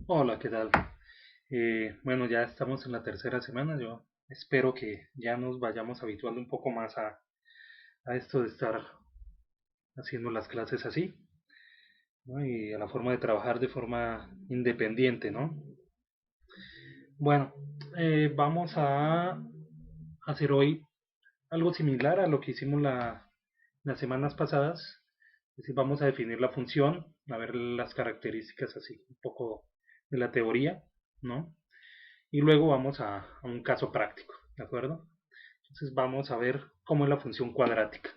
Hola, ¿qué tal? Bueno, ya estamos en la tercera semana. Yo espero que ya nos vayamos habituando un poco más a esto de estar haciendo las clases así, ¿no? Y a la forma de trabajar de forma independiente, ¿no? Bueno, vamos a hacer hoy algo similar a lo que hicimos las semanas pasadas. Es decir, vamos a definir la función, a ver las características así, un poco de la teoría, ¿no? Y luego vamos a un caso práctico, ¿de acuerdo? Entonces vamos a ver cómo es la función cuadrática,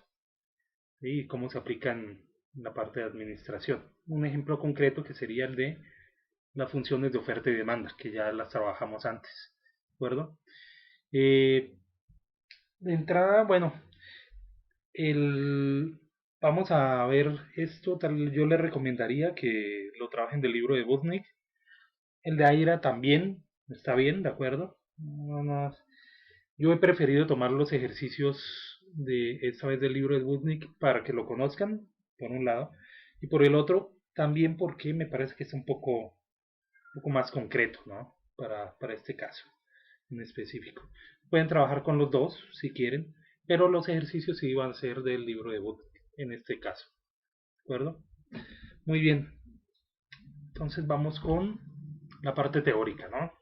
¿sí? Y cómo se aplica en la parte de administración. Un ejemplo concreto que sería el de las funciones de oferta y demanda, que ya las trabajamos antes, ¿de acuerdo? Eh, de entrada, bueno, el, vamos a ver esto, yo le recomendaría que lo trabajen del libro de Budnick. El de Aira también está bien, ¿de acuerdo? Yo he preferido tomar los ejercicios de esta vez del libro de Budnick para que lo conozcan, por un lado, y por el otro, también porque me parece que es un poco más concreto, ¿no? Para este caso en específico. Pueden trabajar con los dos si quieren, pero los ejercicios sí van a ser del libro de Budnick en este caso, ¿de acuerdo? Muy bien, entonces vamos con la parte teórica, ¿no?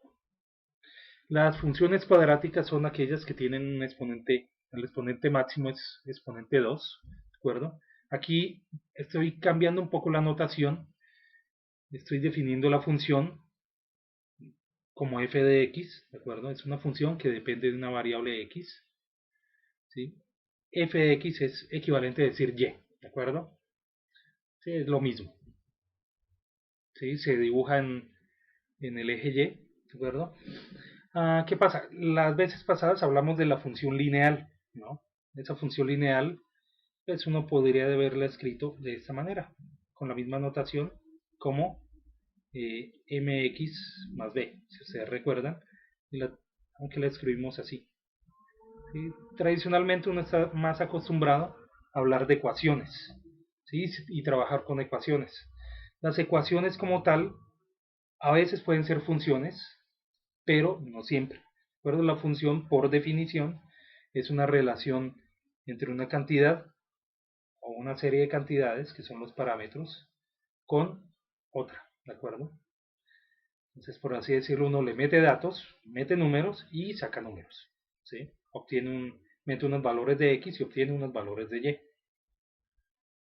Las funciones cuadráticas son aquellas que tienen un exponente, el exponente máximo es exponente 2, ¿de acuerdo? Aquí estoy cambiando un poco la notación, estoy definiendo la función como f de x, ¿de acuerdo? Es una función que depende de una variable x, ¿sí? F de x es equivalente a decir y, ¿de acuerdo? Sí, es lo mismo, ¿sí? Se dibuja en el eje y, ¿de acuerdo? ¿Qué pasa? Las veces pasadas hablamos de la función lineal, ¿no? Esa función lineal pues uno podría haberla escrito de esta manera, con la misma notación como mx más b, si ustedes recuerdan, aunque la escribimos así. ¿Sí? Tradicionalmente uno está más acostumbrado a hablar de ecuaciones, ¿sí? Y trabajar con ecuaciones. Las ecuaciones como tal a veces pueden ser funciones, pero no siempre. ¿De La función, por definición, es una relación entre una cantidad o una serie de cantidades, que son los parámetros, con otra, ¿de acuerdo? Entonces, por así decirlo, uno le mete datos, mete números y saca números, ¿sí? Mete unos valores de x y obtiene unos valores de y.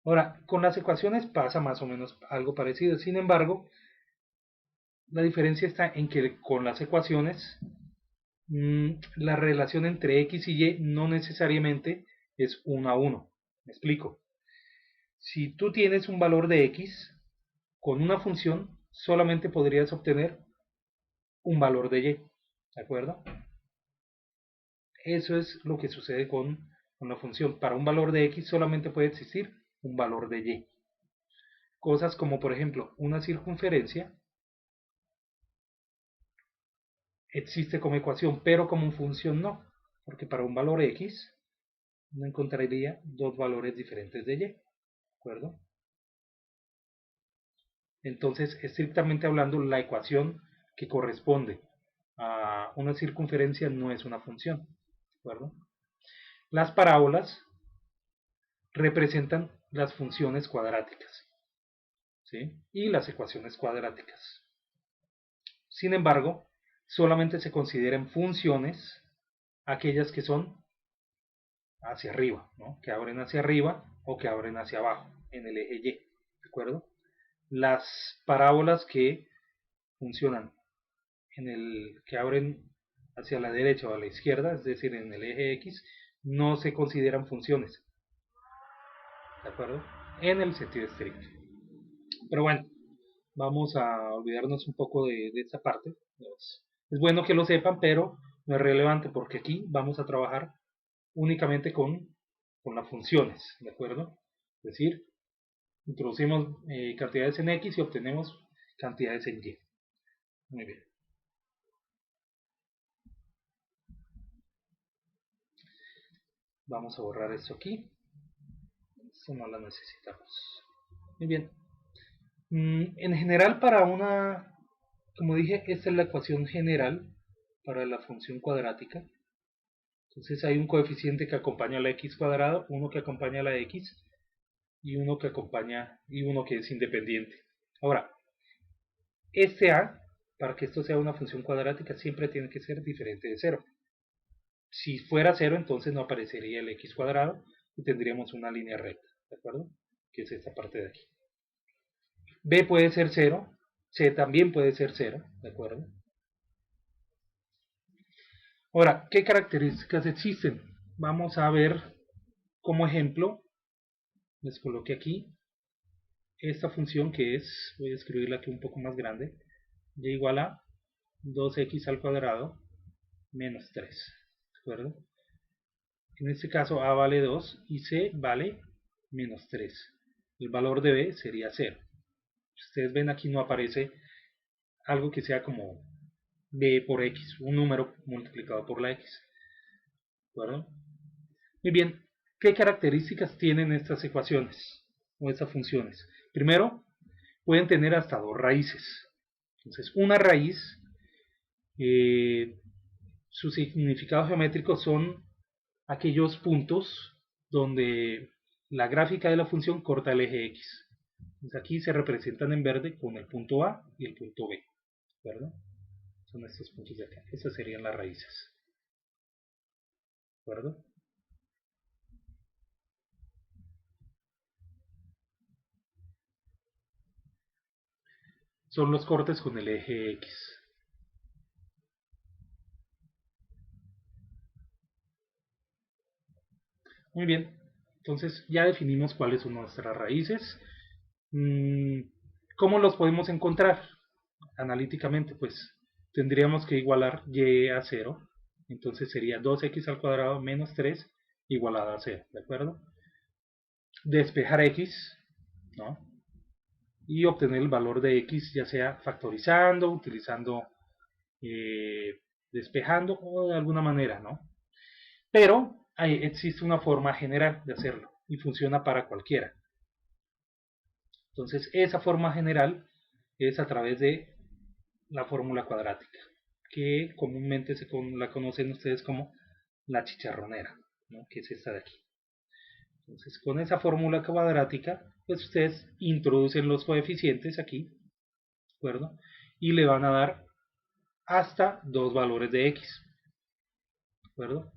Ahora, con las ecuaciones pasa más o menos algo parecido. Sin embargo, la diferencia está en que con las ecuaciones, la relación entre x y y no necesariamente es 1 a 1. ¿Me explico? Si tú tienes un valor de x, con una función solamente podrías obtener un valor de y, ¿de acuerdo? Eso es lo que sucede con la función. Para un valor de x solamente puede existir un valor de y. Cosas como, por ejemplo, una circunferencia existe como ecuación, pero como función no, porque para un valor x no encontraría dos valores diferentes de y, ¿de acuerdo? Entonces, estrictamente hablando, la ecuación que corresponde a una circunferencia no es una función, ¿de acuerdo? Las parábolas representan las funciones cuadráticas, ¿sí? Y las ecuaciones cuadráticas. Sin embargo, solamente se consideran funciones aquellas que son hacia arriba, ¿no? Que abren hacia arriba o que abren hacia abajo en el eje Y, ¿de acuerdo? Las parábolas que funcionan que abren hacia la derecha o a la izquierda, es decir, en el eje X, no se consideran funciones, ¿de acuerdo? En el sentido estricto. Pero bueno, vamos a olvidarnos un poco de esta parte. Es bueno que lo sepan, pero no es relevante porque aquí vamos a trabajar únicamente con las funciones, ¿de acuerdo? Es decir, introducimos cantidades en X y obtenemos cantidades en Y. Muy bien. Vamos a borrar esto aquí. Esto no lo necesitamos. Muy bien. En general, para una Como dije, esta es la ecuación general para la función cuadrática. Entonces hay un coeficiente que acompaña a la x cuadrado, uno que acompaña a la x y uno que acompaña y uno que es independiente. Ahora, este a, para que esto sea una función cuadrática, siempre tiene que ser diferente de 0. Si fuera 0, entonces no aparecería el x cuadrado y tendríamos una línea recta, ¿de acuerdo? Que es esta parte de aquí. B puede ser 0, C también puede ser 0, ¿de acuerdo? Ahora, ¿qué características existen? Vamos a ver como ejemplo, les coloqué aquí esta función que es, voy a escribirla aquí un poco más grande, y igual a 2x al cuadrado menos 3, ¿de acuerdo? En este caso a vale 2 y c vale menos 3. El valor de b sería 0. Ustedes ven aquí no aparece algo que sea como b por x, un número multiplicado por la x. ¿De acuerdo? Muy bien, ¿qué características tienen estas ecuaciones o estas funciones? Primero, pueden tener hasta dos raíces. Entonces, una raíz, su significado geométrico son aquellos puntos donde la gráfica de la función corta el eje x. Entonces aquí se representan en verde con el punto A y el punto B, ¿verdad? Son estos puntos de acá. Esas serían las raíces, ¿verdad? Son los cortes con el eje x. Muy bien, entonces ya definimos cuáles son nuestras raíces. ¿Cómo los podemos encontrar? Analíticamente, pues tendríamos que igualar y a 0. Entonces sería 2x al cuadrado menos 3 igualada a 0, ¿de acuerdo? Despejar x, ¿no? Y obtener el valor de x, ya sea factorizando, utilizando, despejando o de alguna manera, ¿no? Pero existe una forma general de hacerlo y funciona para cualquiera. Entonces, esa forma general es a través de la fórmula cuadrática, que comúnmente la conocen ustedes como la chicharronera, ¿no? Que es esta de aquí. Entonces, con esa fórmula cuadrática, pues ustedes introducen los coeficientes aquí, ¿de acuerdo? Y le van a dar hasta dos valores de x, ¿de acuerdo?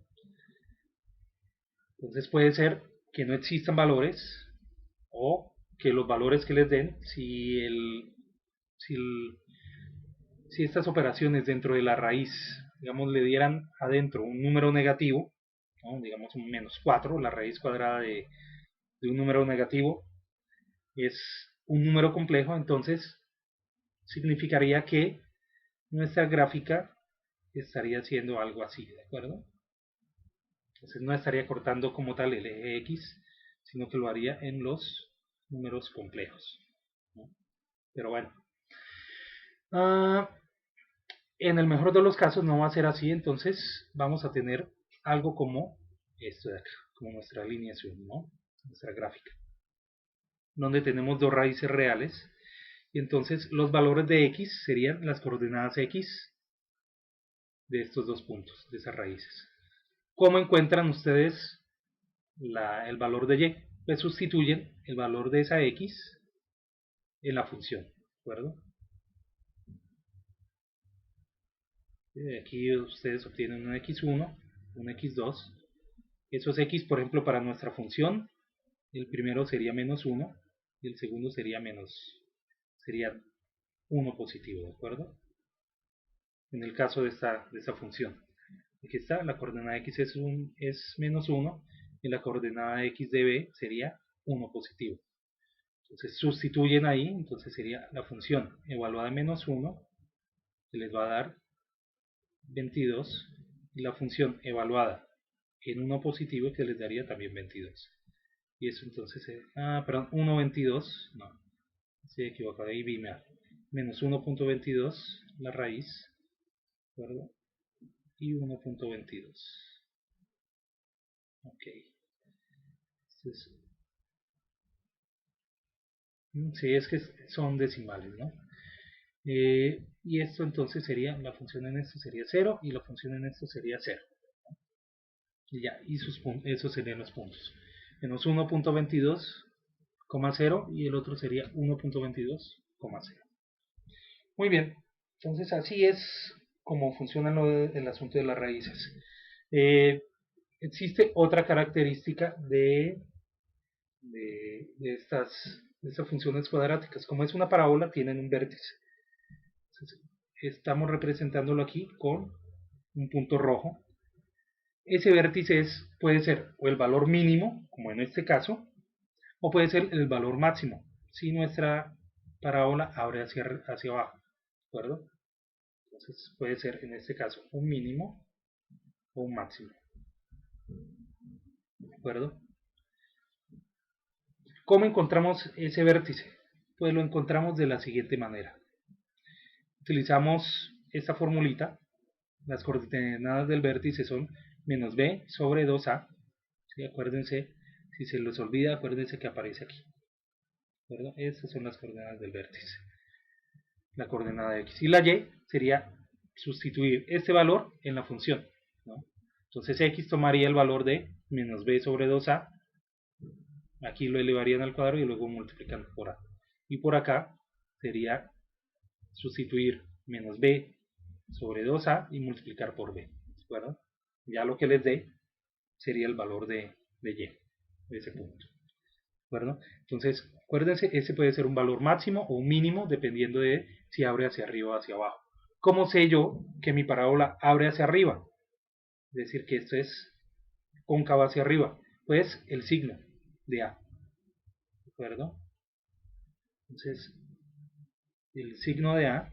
Entonces puede ser que no existan valores o que los valores que les den, si, el, si estas operaciones dentro de la raíz, digamos, le dieran adentro un número negativo, ¿no? Digamos un menos 4, la raíz cuadrada de un número negativo es un número complejo, entonces significaría que nuestra gráfica estaría haciendo algo así, ¿de acuerdo? Entonces no estaría cortando como tal el eje X, sino que lo haría en los números complejos, ¿no? Pero bueno, uh, en el mejor de los casos no va a ser así, entonces vamos a tener algo como esto de acá, como nuestra alineación, ¿no? Nuestra gráfica, donde tenemos dos raíces reales, y entonces los valores de x serían las coordenadas x de estos dos puntos, de esas raíces. ¿Cómo encuentran ustedes el valor de y? Pues sustituyen el valor de esa x en la función, ¿de acuerdo? Aquí ustedes obtienen un x1, un x2. Esos x, por ejemplo, para nuestra función, el primero sería menos 1 y el segundo sería sería 1 positivo, ¿de acuerdo? En el caso de esta función. Aquí está, la coordenada x es menos 1 y la coordenada x de b sería 1 positivo. Entonces sustituyen ahí, entonces sería la función evaluada en menos 1, que les va a dar 22, y la función evaluada en 1 positivo, que les daría también 22. Y eso entonces, perdón, 1,22, no, estoy equivocado, ahí vi mal. Menos 1,22 la raíz, ¿de acuerdo? Y 1,22. Ok. Entonces, sí, es que son decimales, ¿no? y esto entonces sería, la función en esto sería 0 y la función en esto sería 0. Y ya, y esos serían los puntos. Menos 1.22,0 y el otro sería 1.22,0. Muy bien, entonces así es como funciona el asunto de las raíces. Existe otra característica de estas funciones cuadráticas. Como es una parábola, tienen un vértice. Entonces, estamos representándolo aquí con un punto rojo. Ese vértice puede ser o el valor mínimo, como en este caso, o puede ser el valor máximo, si nuestra parábola abre hacia abajo. ¿De acuerdo? Entonces puede ser en este caso un mínimo o un máximo. ¿De acuerdo? ¿Cómo encontramos ese vértice? Pues lo encontramos de la siguiente manera. Utilizamos esta formulita. Las coordenadas del vértice son menos b sobre 2a. ¿Sí? Acuérdense, si se les olvida, acuérdense que aparece aquí. ¿De acuerdo? Estas son las coordenadas del vértice. La coordenada x. Y la y sería sustituir este valor en la función, ¿no? Entonces x tomaría el valor de menos b sobre 2a. Aquí lo elevarían al cuadrado y luego multiplicando por a. Y por acá sería sustituir menos b sobre 2a y multiplicar por b. ¿De acuerdo? Ya lo que les dé sería el valor de y, de ese punto. ¿De acuerdo? Entonces, acuérdense, ese puede ser un valor máximo o un mínimo dependiendo de si abre hacia arriba o hacia abajo. ¿Cómo sé yo que mi parábola abre hacia arriba? Es decir, que esto es cóncavo hacia arriba. Pues el signo de a. ¿De acuerdo? Entonces, el signo de a,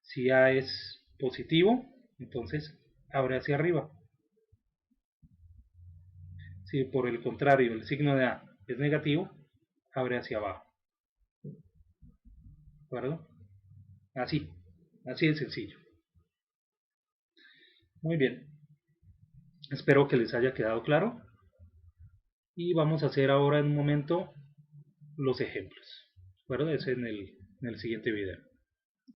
si a es positivo, entonces abre hacia arriba. Si por el contrario el signo de a es negativo, abre hacia abajo. ¿De acuerdo? Así de sencillo. Muy bien, espero que les haya quedado claro y vamos a hacer ahora en un momento los ejemplos. ¿De acuerdo? Es en el siguiente video.